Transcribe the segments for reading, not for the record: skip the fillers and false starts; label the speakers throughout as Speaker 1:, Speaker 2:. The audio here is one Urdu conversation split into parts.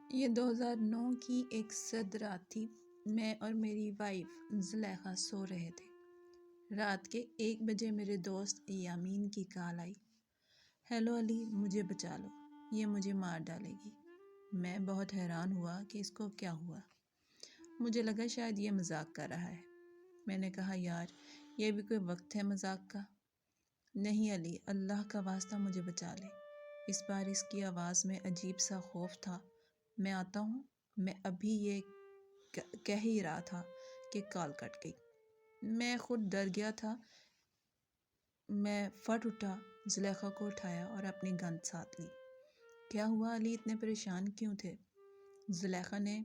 Speaker 1: یہ 2009 کی ایک سرد رات تھی۔ میں اور میری وائف زلیخا سو رہے تھے۔ رات کے 1 بجے میرے دوست یامین کی کال آئی، ہیلو علی، مجھے بچا لو، یہ مجھے مار ڈالے گی۔ میں بہت حیران ہوا کہ اس کو کیا ہوا۔ مجھے لگا شاید یہ مذاق کر رہا ہے۔ میں نے کہا یار، یہ بھی کوئی وقت ہے مذاق کا؟ نہیں علی، اللہ کا واسطہ مجھے بچا لے۔ اس بار اس کی آواز میں عجیب سا خوف تھا۔ میں آتا ہوں۔ میں ابھی یہ کہہ ہی رہا تھا کہ کال کٹ گئی۔ میں خود ڈر گیا تھا۔ میں فٹ اٹھا، زلیخا کو اٹھایا اور اپنی گن ساتھ لی۔ کیا ہوا علی، اتنے پریشان کیوں تھے؟ زلیخا نے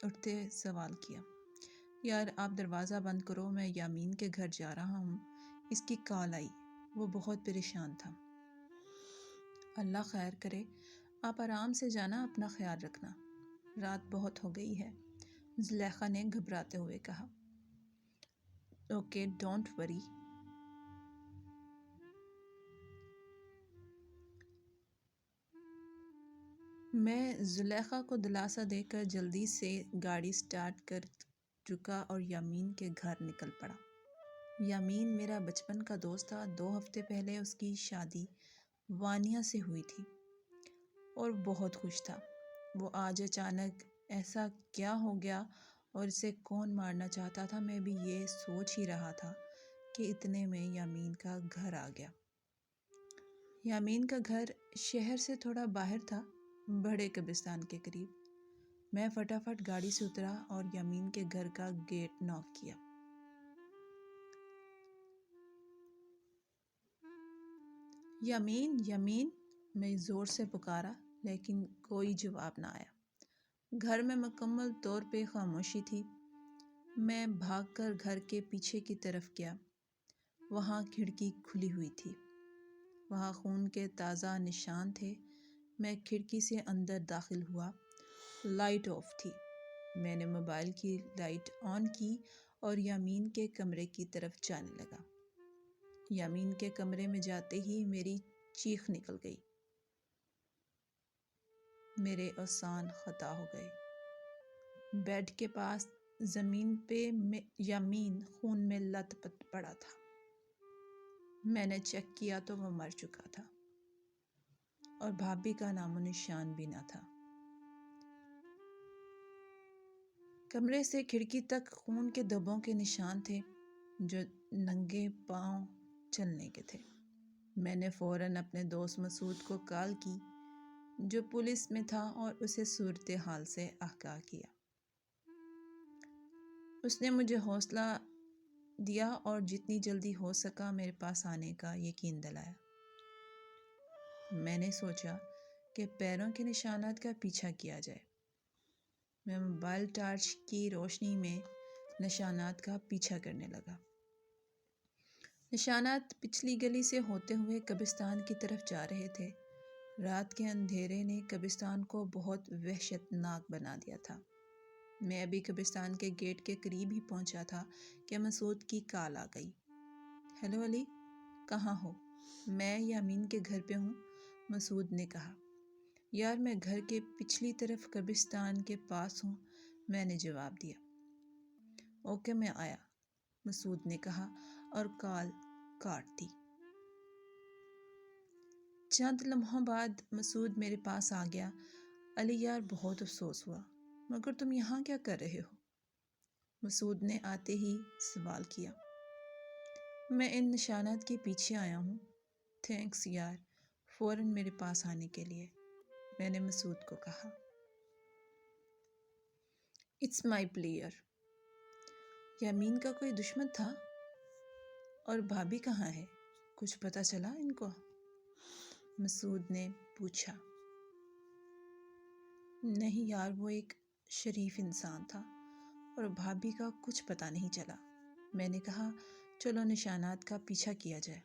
Speaker 1: اٹھتے سوال کیا۔ یار آپ دروازہ بند کرو، میں یامین کے گھر جا رہا ہوں، اس کی کال آئی، وہ بہت پریشان تھا۔ اللہ خیر کرے، آپ آرام سے جانا، اپنا خیال رکھنا، رات بہت ہو گئی ہے، زلیخا نے گھبراتے ہوئے کہا۔ Okay, don't worry. میں زلیخا کو دلاسا دے کر جلدی سے گاڑی سٹارٹ کر چکا اور یامین کے گھر نکل پڑا۔ یامین میرا بچپن کا دوست تھا۔ 2 ہفتے پہلے اس کی شادی وانیہ سے ہوئی تھی اور بہت خوش تھا۔ وہ آج اچانک ایسا کیا ہو گیا اور اسے کون مارنا چاہتا تھا؟ میں بھی یہ سوچ ہی رہا تھا کہ اتنے میں یامین کا گھر آ گیا۔ یامین کا گھر شہر سے تھوڑا باہر تھا، بڑے قبرستان کے قریب۔ میں فٹافٹ گاڑی سے اترا اور یامین کے گھر کا گیٹ ناک کیا۔ یامین، یامین، میں زور سے پکارا لیکن کوئی جواب نہ آیا۔ گھر میں مکمل طور پہ خاموشی تھی۔ میں بھاگ کر گھر کے پیچھے کی طرف گیا۔ وہاں کھڑکی کھلی ہوئی تھی، وہاں خون کے تازہ نشان تھے۔ میں کھڑکی سے اندر داخل ہوا۔ لائٹ آف تھی۔ میں نے موبائل کی لائٹ آن کی اور یامین کے کمرے کی طرف جانے لگا۔ یامین کے کمرے میں جاتے ہی میری چیخ نکل گئی۔ میرے اعصان خطا ہو گئے۔ بیڈ کے پاس زمین پہ یامین خون میں لت پت پڑا تھا۔ میں نے چیک کیا تو وہ مر چکا تھا اور بھابھی کا نام و نشان بھی نہ تھا۔ کمرے سے کھڑکی تک خون کے دھبوں کے نشان تھے جو ننگے پاؤں چلنے کے تھے۔ میں نے فوراً اپنے دوست مسعود کو کال کی جو پولیس میں تھا اور اسے صورتحال سے آگاہ کیا۔ اس نے مجھے حوصلہ دیا اور جتنی جلدی ہو سکا میرے پاس آنے کا یقین دلایا۔ میں نے سوچا کہ پیروں کے نشانات کا پیچھا کیا جائے۔ میں موبائل ٹارچ کی روشنی میں نشانات کا پیچھا کرنے لگا۔ نشانات پچھلی گلی سے ہوتے ہوئے قبرستان کی طرف جا رہے تھے۔ رات کے اندھیرے نے قبرستان کو بہت وحشتناک بنا دیا تھا۔ میں ابھی قبرستان کے گیٹ کے قریب ہی پہنچا تھا کہ مسعود کی کال آ گئی۔ ہیلو علی، کہاں ہو؟ میں یامین کے گھر پہ ہوں، مسعود نے کہا۔ یار میں گھر کے پچھلی طرف قبرستان کے پاس ہوں، میں نے جواب دیا۔ اوکے میں آیا، مسعود نے کہا اور کال کاٹ دی۔ چند لمحوں بعد مسعود میرے پاس آ گیا۔ علی یار بہت افسوس ہوا، مگر تم یہاں کیا کر رہے ہو؟ مسعود نے آتے ہی سوال کیا۔ میں ان نشانات کے پیچھے آیا ہوں۔ تھینکس یار، فوراً میرے پاس آنے کے لیے، میں نے مسعود کو کہا۔ It's my player. یامین کا کوئی دشمن تھا؟ اور بھابھی کہاں ہے؟ کچھ پتہ چلا ان کو؟ مسعود نے پوچھا۔ نہیں یار، وہ ایک شریف انسان تھا اور بھابھی کا کچھ پتہ نہیں چلا۔ میں نے کہا چلو نشانات کا پیچھا کیا جائے۔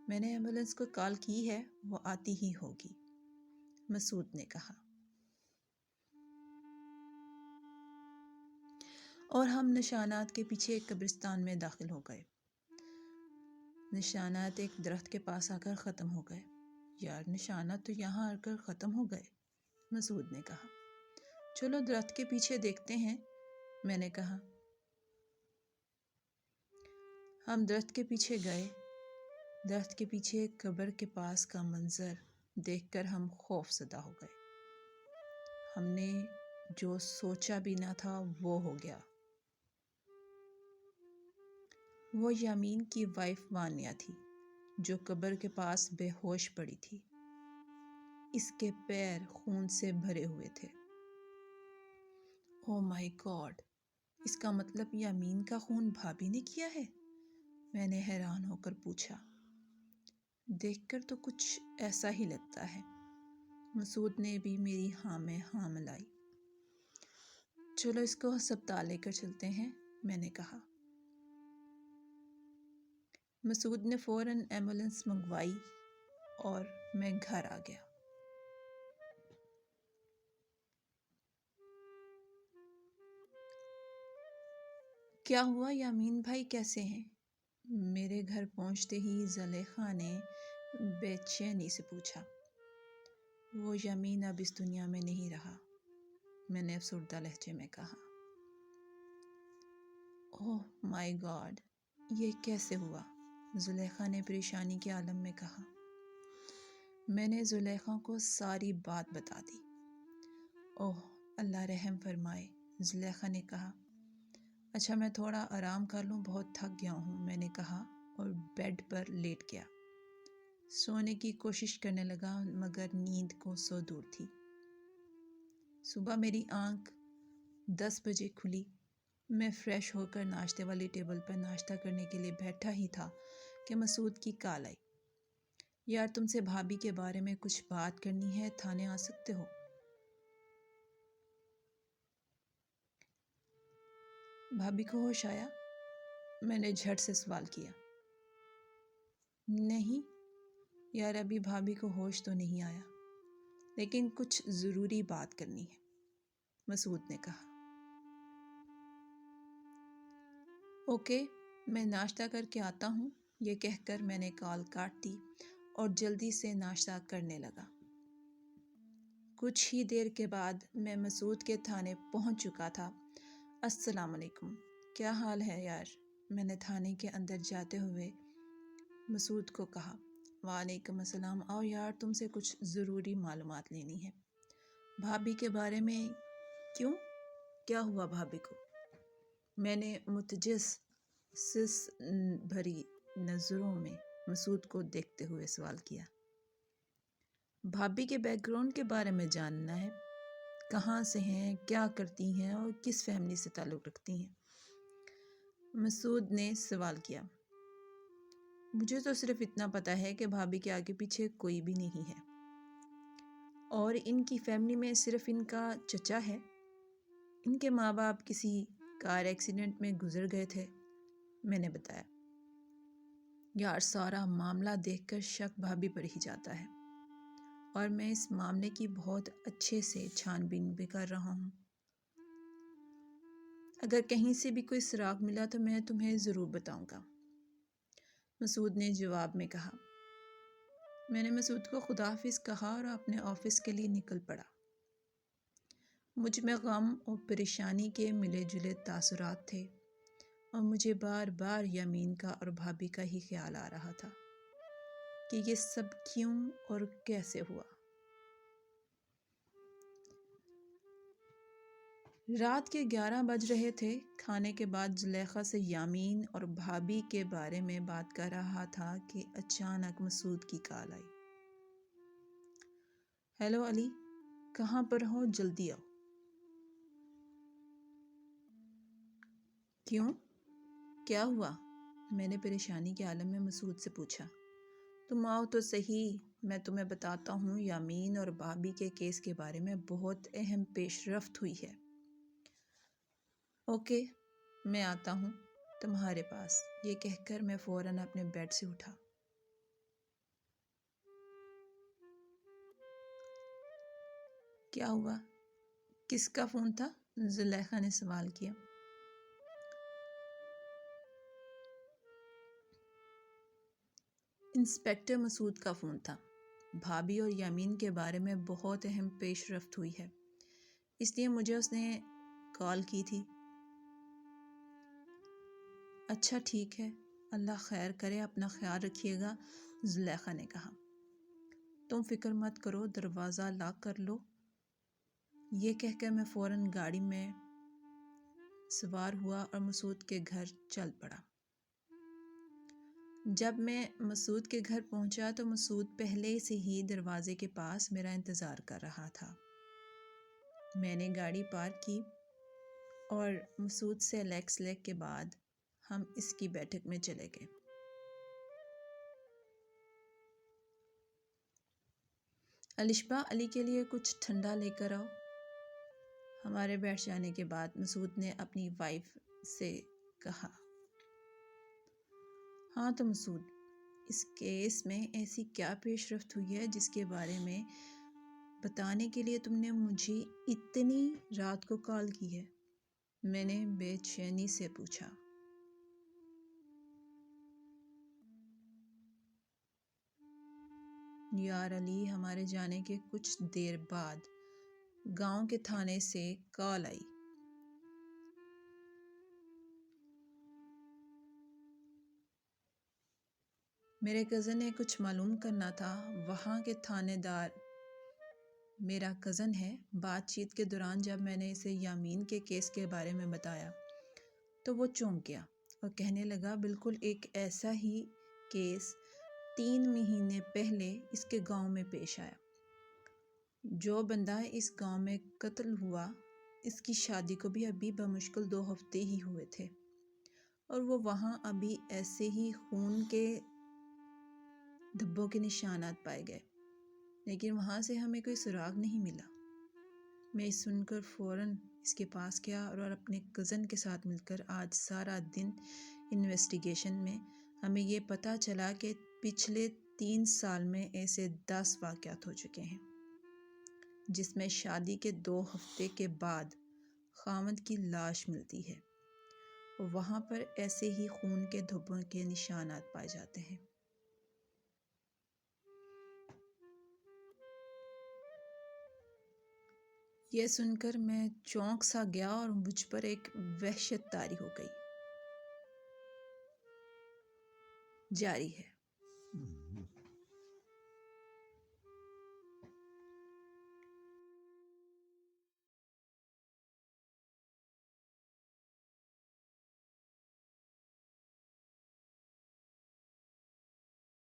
Speaker 1: میں نے ایمبولینس کو کال کی ہے، وہ آتی ہی ہوگی، مسعود نے کہا۔ اور ہم نشانات کے پیچھے ایک قبرستان میں داخل ہو گئے۔ نشانات ایک درخت کے پاس آ کر ختم ہو گئے۔ یار نشانات تو یہاں آ کر ختم ہو گئے، مسعود نے کہا۔ چلو درخت کے پیچھے دیکھتے ہیں، میں نے کہا۔ ہم درخت کے پیچھے گئے۔ درخت کے پیچھے ایک قبر کے پاس کا منظر دیکھ کر ہم خوف زدہ ہو گئے۔ ہم نے جو سوچا بھی نہ تھا وہ ہو گیا۔ وہ یامین کی وائف وانیہ تھی جو قبر کے پاس بے ہوش پڑی تھی۔ اس کے پیر خون سے بھرے ہوئے تھے۔ او مائی گاڈ، اس کا مطلب یامین کا خون بھابھی نے کیا ہے؟ میں نے حیران ہو کر پوچھا۔ دیکھ کر تو کچھ ایسا ہی لگتا ہے۔ مسعود نے بھی میری ہاں میں ہاں ملائی۔ چلو اس کو ہسپتال لے کر چلتے ہیں، میں نے کہا۔ مسعود نے فوراً ایمبولینس منگوائی اور میں گھر آ گیا۔ کیا ہوا، یامین بھائی کیسے ہیں؟ میرے گھر پہنچتے ہی زلیخا نے بے چینی سے پوچھا۔ وہ یامین اب اس دنیا میں نہیں رہا، میں نے افسردہ لہجے میں کہا۔ اوہ مائی گاڈ، یہ کیسے ہوا؟ زلیخا نے پریشانی کے عالم میں کہا۔ میں نے زلیخا کو ساری بات بتا دی۔ اوہ اللہ رحم فرمائے، زلیخا نے کہا۔ اچھا میں تھوڑا آرام کر لوں، بہت تھک گیا ہوں، میں نے کہا اور بیڈ پر لیٹ گیا۔ سونے کی کوشش کرنے لگا مگر نیند کو سو دور تھی۔ صبح میری آنکھ 10 بجے کھلی۔ میں فریش ہو کر ناشتے والی ٹیبل پر ناشتہ کرنے کے لیے بیٹھا ہی تھا کہ مسعود کی کال آئی۔ یار تم سے بھابھی کے بارے میں کچھ بات کرنی ہے، تھانے آ سکتے ہو؟ بھابھی کو ہوش آیا؟ میں نے جھٹ سے سوال کیا۔ نہیں یار، ابھی بھابھی کو ہوش تو نہیں آیا، لیکن کچھ ضروری بات کرنی ہے، مسعود نے کہا۔ اوکے میں ناشتہ کر کے آتا ہوں، یہ کہہ کر میں نے کال کاٹ دی اور جلدی سے ناشتہ کرنے لگا۔ کچھ ہی دیر کے بعد میں مسعود کے تھانے پہنچ چکا تھا۔ السلام علیکم، کیا حال ہے یار؟ میں نے تھانے کے اندر جاتے ہوئے مسعود کو کہا۔ وعلیکم السلام، آؤ یار تم سے کچھ ضروری معلومات لینی ہے۔ بھابھی کے بارے میں؟ کیوں، کیا ہوا بھابھی کو؟ میں نے متجسس بھری نظروں میں مسعود کو دیکھتے ہوئے سوال کیا۔ بھابھی کے بیک گراؤنڈ کے بارے میں جاننا ہے، کہاں سے ہیں، کیا کرتی ہیں اور کس فیملی سے تعلق رکھتی ہیں؟ مسعود نے سوال کیا۔ مجھے تو صرف اتنا پتا ہے کہ بھابھی کے آگے پیچھے کوئی بھی نہیں ہے اور ان کی فیملی میں صرف ان کا چچا ہے۔ ان کے ماں باپ کسی کار ایکسیڈنٹ میں گزر گئے تھے، میں نے بتایا۔ یار سارا معاملہ دیکھ کر شک بھابھی پر ہی جاتا ہے اور میں اس معاملے کی بہت اچھے سے چھان بین بھی کر رہا ہوں۔ اگر کہیں سے بھی کوئی سراغ ملا تو میں تمہیں ضرور بتاؤں گا، مسعود نے جواب میں کہا۔ میں نے مسعود کو خدا حافظ کہا اور اپنے آفس کے لیے نکل پڑا۔ مجھ میں غم اور پریشانی کے ملے جلے تاثرات تھے اور مجھے بار بار یامین کا اور بھابھی کا ہی خیال آ رہا تھا کہ یہ سب کیوں اور کیسے ہوا۔ رات کے 11 بج رہے تھے۔ کھانے کے بعد زلیخا سے یامین اور بھابھی کے بارے میں بات کر رہا تھا کہ اچانک مسعود کی کال آئی۔ ہیلو علی، کہاں پر ہو، جلدی آؤ۔ کیوں، کیا ہوا؟ میں نے پریشانی کے عالم میں مسعود سے پوچھا۔ تم آؤ تو صحیح، میں تمہیں بتاتا ہوں یامین اور بھابھی کے کیس کے بارے میں بہت اہم پیش رفت ہوئی ہے۔ اوکے میں آتا ہوں تمہارے پاس، یہ کہہ کر میں فوراً اپنے بیڈ سے اٹھا۔ کیا ہوا، کس کا فون تھا؟ زلیخا نے سوال کیا۔ انسپکٹر مسعود کا فون تھا، بھابھی اور یامین کے بارے میں بہت اہم پیش رفت ہوئی ہے، اس لیے مجھے اس نے کال کی تھی۔ اچھا ٹھیک ہے، اللہ خیر کرے، اپنا خیال رکھیے گا، زلیخا نے کہا۔ تم فکر مت کرو، دروازہ لاک کر لو۔ یہ کہہ کر میں فوراً گاڑی میں سوار ہوا اور مسعود کے گھر چل پڑا۔ جب میں مسعود کے گھر پہنچا تو مسعود پہلے سے ہی دروازے کے پاس میرا انتظار کر رہا تھا۔ میں نے گاڑی پارک کی اور مسعود سے لیگ کے بعد ہم اس کی بیٹھک میں چلے گئے۔ الشبہ، علی کے لیے کچھ ٹھنڈا لے کر آؤ۔ ہمارے بیٹھ جانے کے بعد مسعود نے اپنی وائف سے کہا۔ ہاں تو مسعود، اس کیس میں ایسی کیا پیش رفت ہوئی ہے جس کے بارے میں بتانے کے لیے تم نے مجھے اتنی رات کو کال کی ہے؟ میں نے بے چینی سے پوچھا۔ یار علی، ہمارے جانے کے کچھ دیر بعد گاؤں کے تھانے سے کال آئی۔ میرے کزن نے کچھ معلوم کرنا تھا۔ وہاں کے تھانے دار میرا کزن ہے۔ بات چیت کے دوران جب میں نے اسے یامین کے کیس کے بارے میں بتایا تو وہ چونک گیا اور کہنے لگا، بالکل ایک ایسا ہی کیس 3 مہینے پہلے اس کے گاؤں میں پیش آیا۔ جو بندہ اس گاؤں میں قتل ہوا، اس کی شادی کو بھی ابھی بمشکل 2 ہفتے ہی ہوئے تھے اور وہ وہاں ابھی ایسے ہی خون کے دھبوں کے نشانات پائے گئے، لیکن وہاں سے ہمیں کوئی سراغ نہیں ملا۔ میں سن کر فوراً اس کے پاس گیا اور اپنے کزن کے ساتھ مل کر آج سارا دن انویسٹیگیشن میں ہمیں یہ پتہ چلا کہ پچھلے 3 سال میں ایسے 10 واقعات ہو چکے ہیں جس میں شادی کے 2 ہفتے کے بعد خاوند کی لاش ملتی ہے اور وہاں پر ایسے ہی خون کے دھبوں کے نشانات پائے جاتے ہیں۔ یہ سن کر میں چونک سا گیا اور مجھ پر ایک وحشت طاری ہو گئی۔ جاری ہے۔